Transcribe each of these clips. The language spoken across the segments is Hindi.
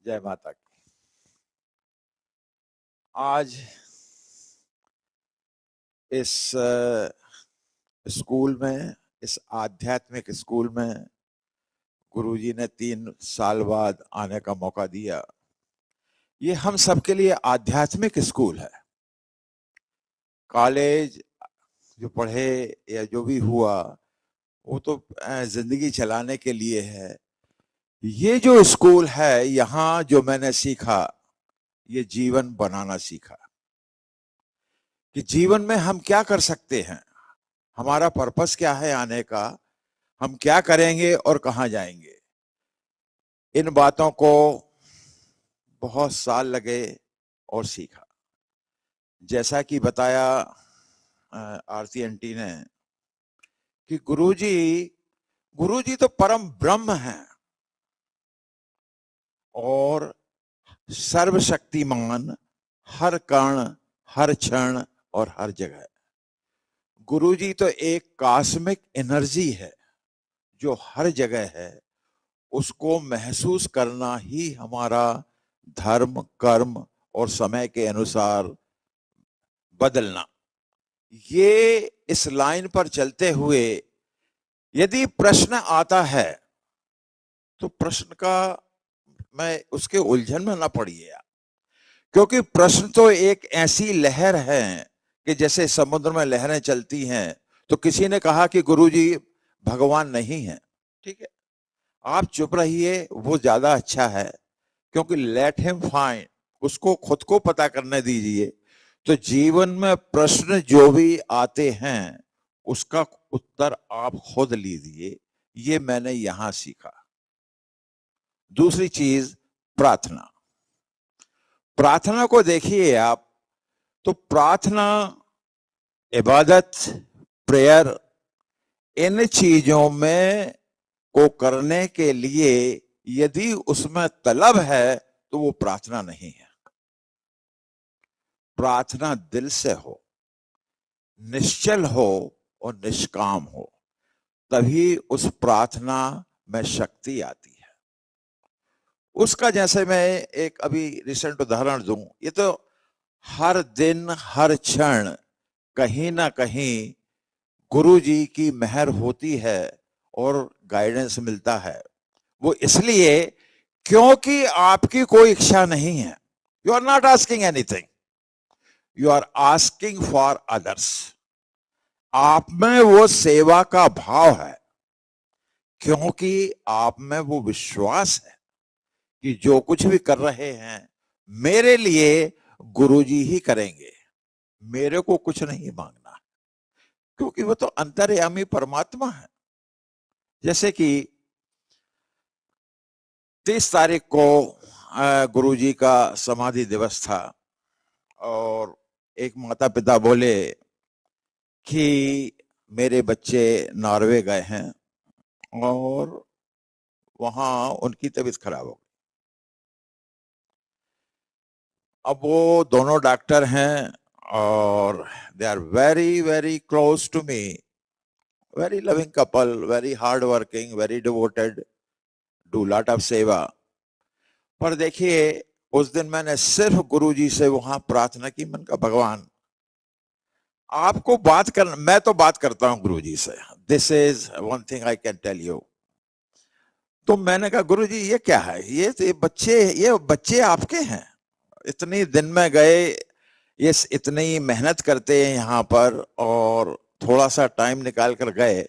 जय माता की। आज इस स्कूल में, इस आध्यात्मिक स्कूल में गुरुजी ने 3 साल बाद आने का मौका दिया। ये हम सबके लिए आध्यात्मिक स्कूल है। कॉलेज जो पढ़े या जो भी हुआ वो तो जिंदगी चलाने के लिए है। ये जो स्कूल है, यहाँ जो मैंने सीखा, ये जीवन बनाना सीखा कि जीवन में हम क्या कर सकते हैं, हमारा पर्पस क्या है आने का, हम क्या करेंगे और कहां जाएंगे। इन बातों को बहुत साल लगे और सीखा। जैसा कि बताया आरती आंटी ने कि गुरुजी तो परम ब्रह्म हैं और सर्वशक्तिमान, हर कण, हर क्षण और हर जगह। गुरुजी तो एक कॉस्मिक एनर्जी है जो हर जगह है। उसको महसूस करना ही हमारा धर्म, कर्म और समय के अनुसार बदलना। ये इस लाइन पर चलते हुए यदि प्रश्न आता है तो प्रश्न का मैं उसके उलझन में ना पड़िए, क्योंकि प्रश्न तो एक ऐसी लहर है कि जैसे समुद्र में लहरें चलती हैं। तो किसी ने कहा कि गुरुजी भगवान नहीं है, ठीक है, आप चुप रहिए, वो ज्यादा अच्छा है, क्योंकि लेट हिम फाइंड, उसको खुद को पता करने दीजिए। तो जीवन में प्रश्न जो भी आते हैं उसका उत्तर आप खुद लीजिए। ये मैंने यहां सीखा। दूसरी चीज, प्रार्थना। प्रार्थना को देखिए आप, तो प्रार्थना, इबादत, प्रेयर, इन चीजों में को करने के लिए यदि उसमें तलब है तो वो प्रार्थना नहीं है। प्रार्थना दिल से हो, निश्चल हो और निष्काम हो, तभी उस प्रार्थना में शक्ति आती है। उसका जैसे मैं एक अभी रिसेंट उदाहरण दूं, ये तो हर दिन हर क्षण कहीं ना कहीं गुरु जी की मेहर होती है और गाइडेंस मिलता है। वो इसलिए क्योंकि आपकी कोई इच्छा नहीं है। You are not asking anything, you are asking for others. आप में वो सेवा का भाव है, क्योंकि आप में वो विश्वास है कि जो कुछ भी कर रहे हैं मेरे लिए गुरुजी ही करेंगे, मेरे को कुछ नहीं मांगना, क्योंकि वो तो अंतर्यामी परमात्मा है। जैसे कि 30 तारीख को गुरुजी का समाधि दिवस था और एक माता पिता बोले कि मेरे बच्चे नॉर्वे गए हैं और वहां उनकी तबीयत खराब हो गई। अब वो दोनों डॉक्टर हैं और they are very very close to me, very loving couple, very hard working, very devoted, do lot of seva. पर देखिए, उस दिन मैंने सिर्फ गुरुजी से वहां प्रार्थना की। मन का भगवान आपको बात कर, मैं तो बात करता हूं गुरुजी से, this is one thing I can tell you. तो मैंने कहा गुरुजी ये क्या है, ये बच्चे आपके हैं, इतनी दिन में गए, ये इतनी मेहनत करते हैं यहाँ पर और थोड़ा सा टाइम निकाल कर गए,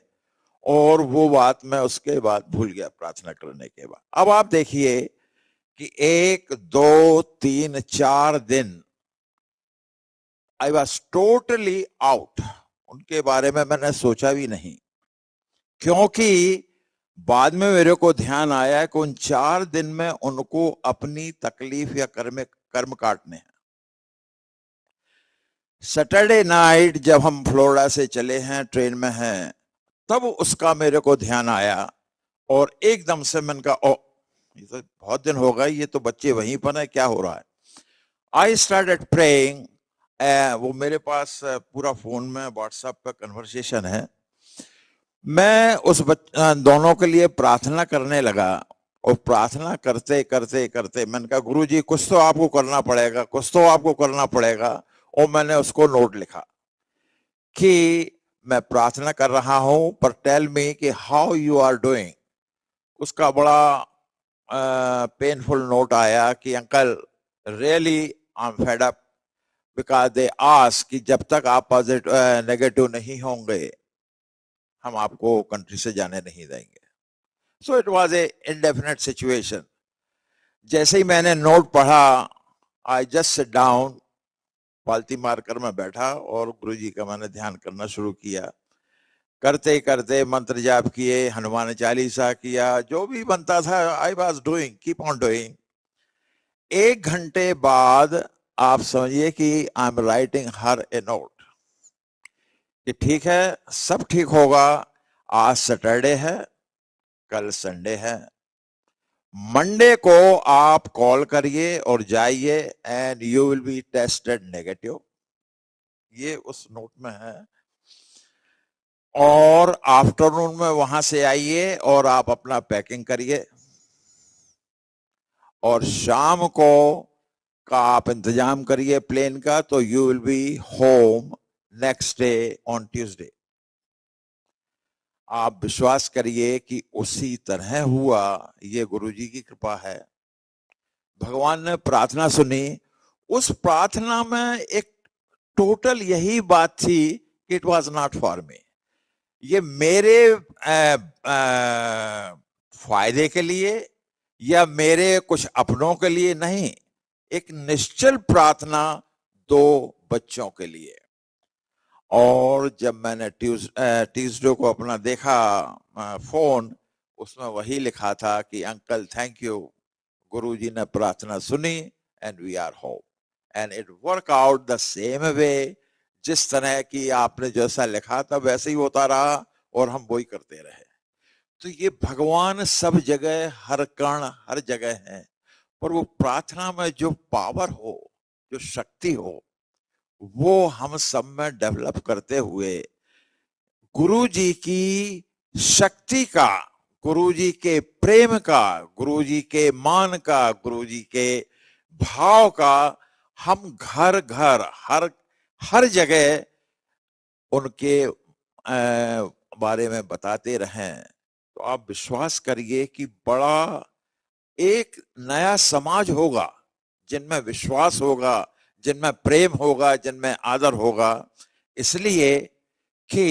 और वो बात मैं उसके बाद भूल गया प्रार्थना करने के बाद। अब आप देखिए कि 1 2 3 4 दिन आई वॉज टोटली आउट, उनके बारे में मैंने सोचा भी नहीं, क्योंकि बाद में मेरे को ध्यान आया कि उन 4 दिन में उनको अपनी तकलीफ या कर्म काटने हैं। सैटरडे नाइट जब हम फ्लोरिडा से चले हैं, ट्रेन में हैं, तब उसका मेरे को ध्यान आया और एकदम से मैंने कहा, ओ ये तो बहुत दिन हो गए, ये तो बच्चे वहीं पर है, क्या हो रहा है। I started praying. वो मेरे पास पूरा फोन में व्हाट्सएप पे कन्वर्सेशन है। मैं उस दोनों के लिए प्रार्थना करने लगा और प्रार्थना करते करते करते मैंने कहा गुरुजी कुछ तो आपको करना पड़ेगा, कुछ तो आपको करना पड़ेगा। और मैंने उसको नोट लिखा कि मैं प्रार्थना कर रहा हूं, पर टेल मी कि हाउ यू आर डूइंग। उसका बड़ा पेनफुल नोट आया कि uncle really I am fed up because they ask कि जब तक आप पॉजिटिव नेगेटिव नहीं होंगे हम आपको कंट्री से जाने नहीं देंगे। So it was a indefinite situation. जैसे ही मैंने नोट पढ़ा, आई जस्ट सिट डाउन, पालती मारकर मैं बैठा और गुरुजी का मैंने ध्यान करना शुरू किया। करते करते मंत्र जाप किए, हनुमान चालीसा किया, जो भी बनता था I was doing, keep on doing. 1 घंटे बाद आप समझिए कि I am writing her A note कि ठीक है, सब ठीक होगा। आज सैटरडे है, कल संडे है, मंडे को आप कॉल करिए और जाइए and you will be tested negative. ये उस नोट में है। और आफ्टरनून में वहां से आइए और आप अपना पैकिंग करिए और शाम को का आप इंतजाम करिए प्लेन का, तो you will be home next day on Tuesday. आप विश्वास करिए कि उसी तरह हुआ। ये गुरुजी की कृपा है। भगवान ने प्रार्थना सुनी। उस प्रार्थना में एक टोटल यही बात थी कि it was not for me, ये मेरे फायदे के लिए या मेरे कुछ अपनों के लिए नहीं, एक निश्चल प्रार्थना 2 बच्चों के लिए। और जब मैंने ट्यूसडे को अपना देखा फोन, उसमें वही लिखा था कि अंकल थैंक यू, गुरुजी ने प्रार्थना सुनी and we are home and it work out the same way. जिस तरह की आपने जैसा लिखा था वैसे ही होता रहा और हम वही करते रहे। तो ये भगवान सब जगह, हर कण, हर जगह है, पर वो प्रार्थना में जो पावर हो, जो शक्ति हो, वो हम सब में डेवलप करते हुए गुरु जी की शक्ति का, गुरु जी के प्रेम का, गुरु जी के मान का, गुरु जी के भाव का हम घर घर हर जगह उनके बारे में बताते रहें। तो आप विश्वास करिए कि बड़ा एक नया समाज होगा जिनमें विश्वास होगा, जिनमें प्रेम होगा, जिनमें आदर होगा। इसलिए कि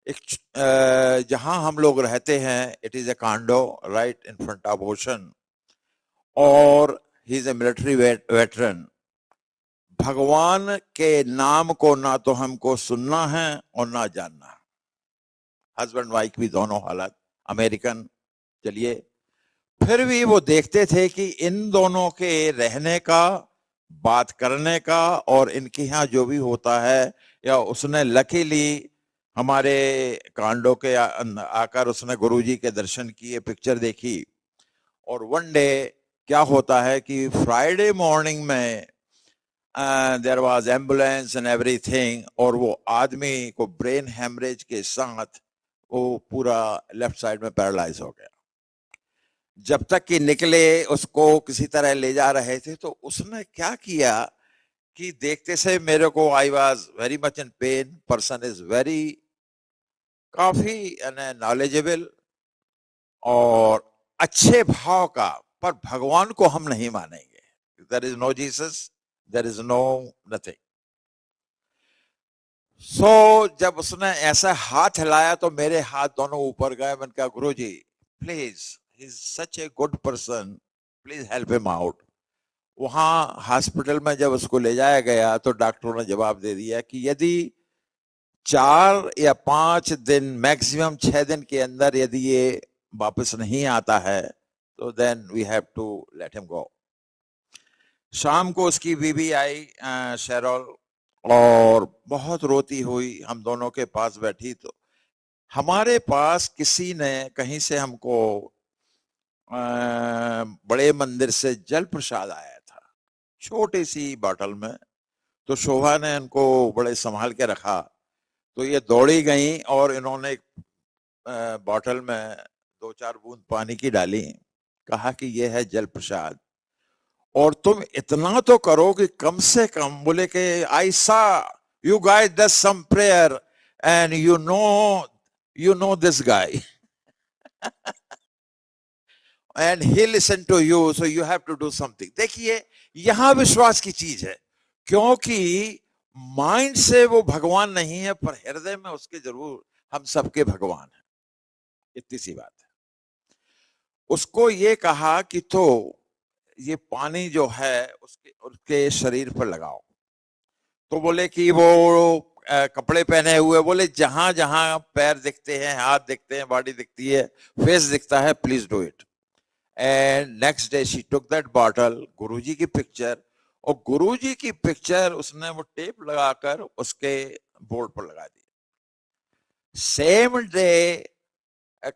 एक जहां हम लोग रहते हैं, it is a condo right in front of ocean, और he is a military veteran. भगवान के नाम को ना तो हमको सुनना है और ना जानना है। हस्बैंड वाइफ भी दोनों हालत, अमेरिकन। चलिए, फिर भी वो देखते थे कि इन दोनों के रहने का, बात करने का और इनके यहाँ जो भी होता है, या उसने लकीली हमारे कांडो के आकर उसने गुरुजी के दर्शन किए, पिक्चर देखी। और वन डे क्या होता है कि फ्राइडे मॉर्निंग में there was ambulance and everything, और वो आदमी को ब्रेन हेमरेज के साथ वो पूरा लेफ्ट साइड में पैरालाइज हो गया। जब तक कि निकले, उसको किसी तरह ले जा रहे थे, तो उसने क्या किया कि देखते से मेरे को, I was very much in pen, person is very काफी नॉलेजेबल और अच्छे भाव का, पर भगवान को हम नहीं मानेंगे। There is no Jesus, there is no nothing. So जब उसने ऐसा हाथ हिलाया तो मेरे हाथ दोनों ऊपर गए। मैंने कहा Guruji please, he is such a good person, please help him out. वहां हॉस्पिटल में जब उसको ले जाया गया तो डॉक्टरों ने जवाब दे दिया कि यदि 4 या 5 दिन, मैक्सिमम 6 दिन के अंदर यदि ये वापस नहीं आता है तो then we have to let him go. शाम को उसकी बीवी आई शेरोल, और बहुत रोती हुई हम दोनों के पास बैठी। तो हमारे पास किसी ने कहीं से हमको बड़े मंदिर से जल प्रसाद आया था, छोटी सी बोतल में। तो शोभा ने इनको बड़े संभाल के रखा। तो ये दौड़ी गई और इन्होंने एक बोतल में 2-4 बूंद पानी की डाली कहा कि ये है जल प्रसाद, और तुम इतना तो करो कि कम से कम, बोले कि I saw you guys does some prayer and you know this guy and he listen to you, so you have to do something. देखिए यहां विश्वास की चीज है, क्योंकि माइंड से वो भगवान नहीं है, पर हृदय में उसके जरूर हम सबके भगवान हैं, इतनी सी बात है। उसको ये कहा कि तो ये पानी जो है उसके उसके शरीर पर लगाओ। तो बोले कि वो कपड़े पहने हुए, बोले जहां जहां पैर दिखते हैं, हाथ दिखते हैं, बॉडी दिखती है, फेस दिखता है, please do it. And next day she took that bottle, Guruji की पिक्चर, और गुरुजी की पिक्चर उसने वो टेप लगाकर उसके बोर्ड पर लगा दी। सेम डे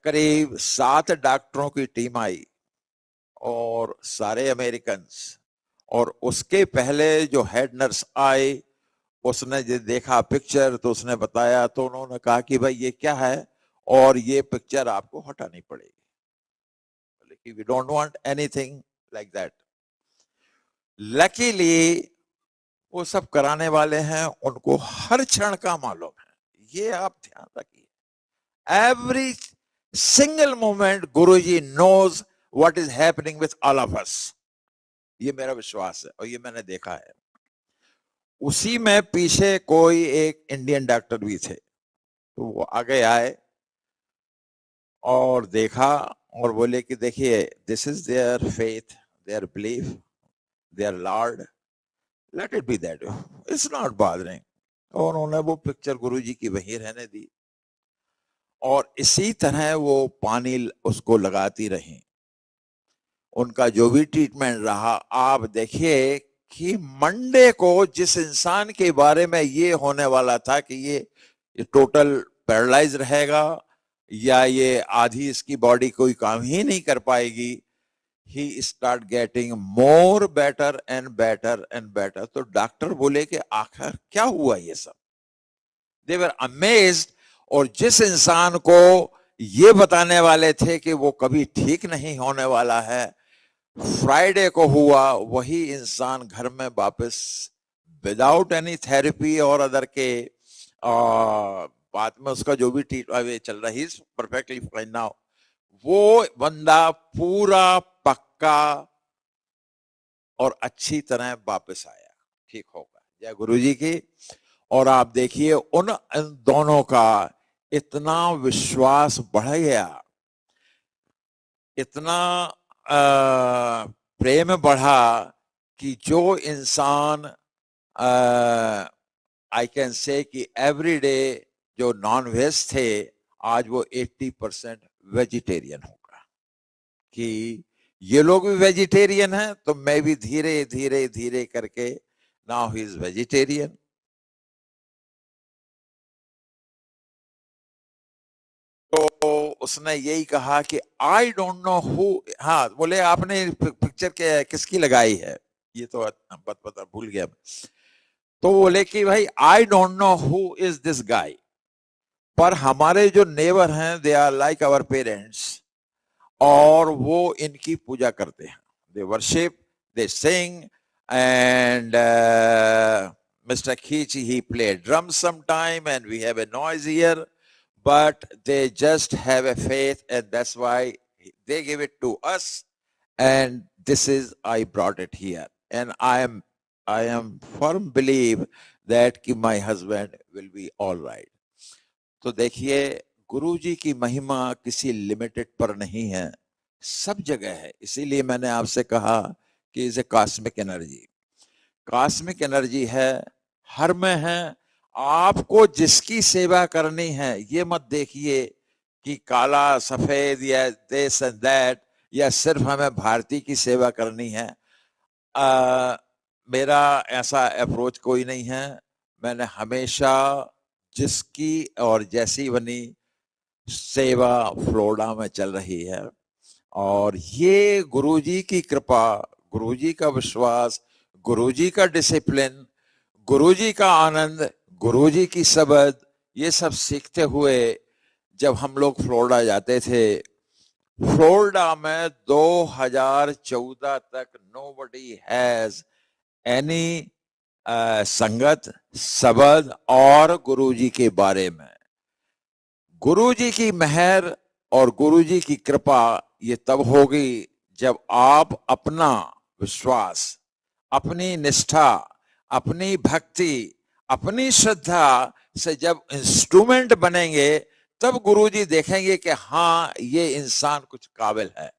करीब 7 डॉक्टरों की टीम आई और सारे अमेरिकन, और उसके पहले जो हेड नर्स आई, उसने जो देखा पिक्चर तो उसने बताया, तो उन्होंने कहा कि भाई ये क्या है, और ये पिक्चर आपको हटानी पड़ेगी, कि we don't want anything like that. Luckily वो सब कराने वाले हैं, उनको हर क्षण का मालूम है, ये आप ध्यान रखिए। Every single moment Guruji knows what is happening with all of us, ये मेरा विश्वास है और ये मैंने देखा है। उसी में पीछे कोई एक इंडियन डॉक्टर भी थे, तो वो आगे आए और देखा और बोले कि देखिए this is their faith, their belief, their lord, let it be that, it's not bothering. और उन्होंने वो पिक्चर गुरुजी की वहीं रहने दी, और इसी तरह वो पानी उसको लगाती रही। उनका जो भी ट्रीटमेंट रहा, आप देखिए कि मंडे को जिस इंसान के बारे में ये होने वाला था कि ये टोटल पैरालाइज रहेगा या ये आधी इसकी बॉडी कोई काम ही नहीं कर पाएगी, he start getting more better and better and better. तो डॉक्टर बोले कि आखिर क्या हुआ ये सब, दे वर अमेज्ड। और जिस इंसान को ये बताने वाले थे कि वो कभी ठीक नहीं होने वाला है, फ्राइडे को हुआ, वही इंसान घर में वापस विदाउट एनी थेरेपी और अदर के बाद में उसका जो भी ट्रीटमेंट चल रहा है, परफेक्टली फाइन नाउ। वो बंदा पूरा पक्का और अच्छी तरह वापस आया, ठीक होगा, जय गुरुजी की। और आप देखिए उन दोनों का इतना विश्वास बढ़ गया, इतना प्रेम बढ़ा कि जो इंसान आई कैन से कि एवरीडे जो नॉन वेज थे, आज वो 80% वेजिटेरियन होगा। कि ये लोग भी वेजिटेरियन हैं, तो मैं भी धीरे धीरे धीरे करके नाउ ही इज वेजिटेरियन। तो उसने यही कहा कि आई डोंट नो हु, हाँ बोले आपने पिक्चर के किसकी लगाई है, ये तो पता भूल गया। तो बोले कि भाई I don't know who is this guy, पर हमारे जो नेबर हैं they are like our parents, और वो इनकी पूजा करते हैं, they worship, they sing, and Mr. Kichi, he played drums sometime and we have a noise here, but they just have a faith and that's why they give it to us, and this is, I brought it here, and I am firm believe that कि my husband will be all right. तो देखिए गुरुजी की महिमा किसी लिमिटेड पर नहीं है, सब जगह है। इसीलिए मैंने आपसे कहा कि is a cosmic energy, cosmic energy है, हर में है। आपको जिसकी सेवा करनी है, ये मत देखिए कि काला सफेद या दिस एंड दैट, या सिर्फ हमें भारती की सेवा करनी है। मेरा ऐसा अप्रोच कोई नहीं है। मैंने हमेशा जिसकी और जैसी बनी सेवा फ्लोरिडा में चल रही है, और ये गुरुजी की कृपा, गुरुजी का विश्वास, गुरुजी का डिसिप्लिन, गुरुजी का आनंद, गुरुजी की सबद, ये सब सीखते हुए जब हम लोग फ्लोरिडा जाते थे, फ्लोरिडा में 2014 तक नोबडी हैज एनी संगत, शब्द और गुरुजी के बारे में। गुरुजी की मेहर और गुरुजी की कृपा ये तब होगी जब आप अपना विश्वास, अपनी निष्ठा, अपनी भक्ति, अपनी श्रद्धा से जब इंस्ट्रूमेंट बनेंगे, तब गुरुजी देखेंगे कि हाँ ये इंसान कुछ काबिल है,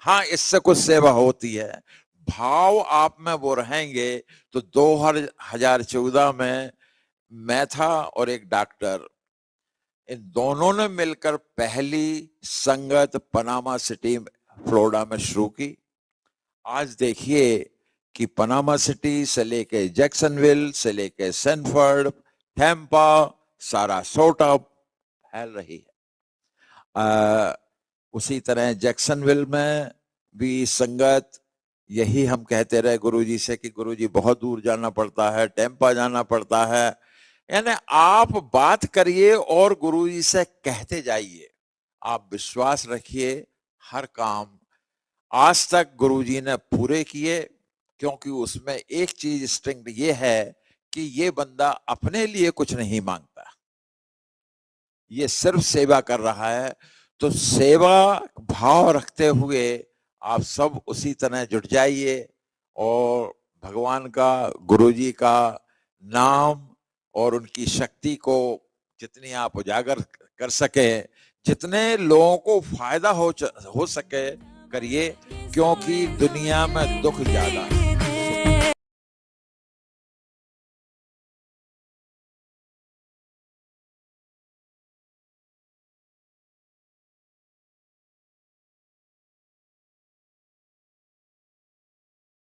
हाँ इससे कुछ सेवा होती है। भाव आप में वो रहेंगे। तो 2014 में मैं था और एक डॉक्टर, इन दोनों ने मिलकर पहली संगत पनामा सिटी फ्लोरिडा में शुरू की। आज देखिए कि पनामा सिटी से लेके जैक्सनविल से लेके सैनफोर्ड, टैम्पा, सारासोटा फैल रही है। उसी तरह जैक्सनविल में भी संगत, यही हम कहते रहे गुरुजी से कि गुरुजी बहुत दूर जाना पड़ता है, टैम्पा जाना पड़ता है। यानी आप बात करिए और गुरुजी से कहते जाइए, आप विश्वास रखिए, हर काम आज तक गुरुजी ने पूरे किए। क्योंकि उसमें एक चीज स्ट्रिंग ये है कि ये बंदा अपने लिए कुछ नहीं मांगता, ये सिर्फ सेवा कर रहा है। तो सेवा भाव रखते हुए आप सब उसी तरह जुट जाइए और भगवान का, गुरुजी का नाम और उनकी शक्ति को जितनी आप उजागर कर सके, जितने लोगों को फायदा हो सके करिए, क्योंकि दुनिया में दुख ज्यादा है।